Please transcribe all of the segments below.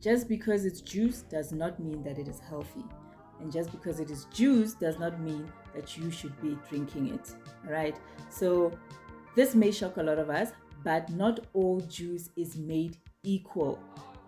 Just because it's juice does not mean that it is healthy. And just because it is juice does not mean that you should be drinking it. All right. So this may shock a lot of us, but not all juice is made equal.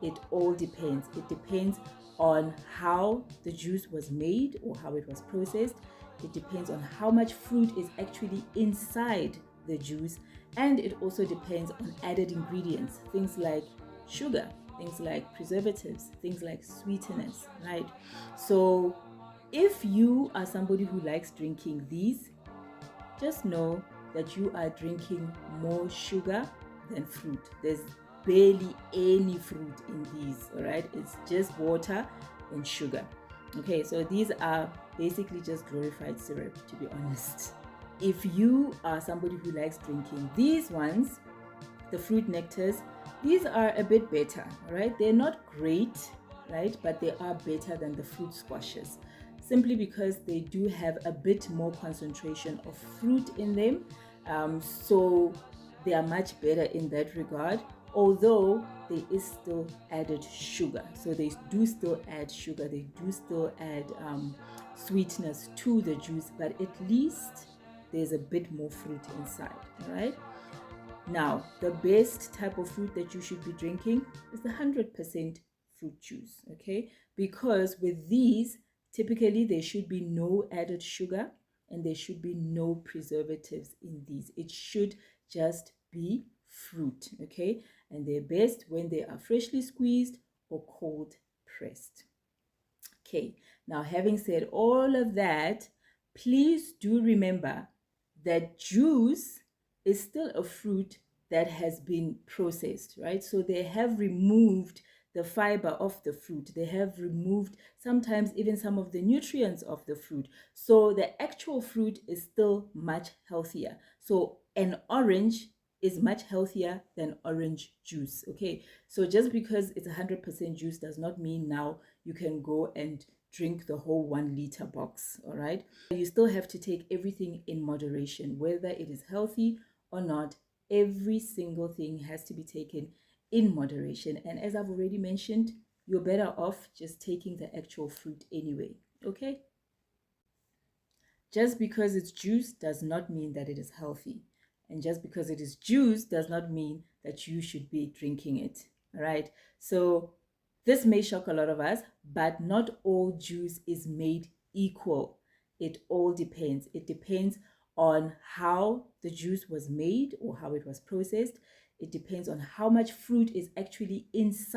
It all depends. It depends on how the juice was made or how it was processed. It depends on how much fruit is actually inside the juice. And it also depends on added ingredients, things like sugar, things like preservatives, things like sweeteners, right? So if you are somebody who likes drinking these, just know that you are drinking more sugar than fruit. There's barely any fruit in these, all right? It's just water and sugar. Okay, so these are basically just glorified syrup, to be honest. If you are somebody who likes drinking these ones, the fruit nectars, these are a bit better, all right? They're not great, right? But they are better than the fruit squashes, simply because they do have a bit more concentration of fruit in them. So they are much better in that regard, although there is still added sugar. So they do still add sugar, they do still add sweetness to the juice, but at least there's a bit more fruit inside, all right? Now, the best type of fruit that you should be drinking is the 100% fruit juice, okay? Because with these, typically there should be no added sugar and there should be no preservatives in these. It should just be fruit, okay? And they're best when they are freshly squeezed or cold pressed. Okay, now having said all of that, please do remember that juice is still a fruit that has been processed, right? So they have removed the fiber of the fruit. They have removed sometimes even some of the nutrients of the fruit. So the actual fruit is still much healthier. So an orange is much healthier than orange juice, okay? So just because it's 100% juice does not mean now you can go and drink the whole 1 liter box, all right? You still have to take everything in moderation, whether it is healthy or not. Every single thing has to be taken in moderation. And as I've already mentioned, you're better off just taking the actual fruit anyway, okay? Just because it's juice does not mean that it is healthy. And just because it is juice does not mean that you should be drinking it, all right? So this may shock a lot of us, but not all juice is made equal. It all depends. It depends on how the juice was made or how it was processed. It depends on how much fruit is actually inside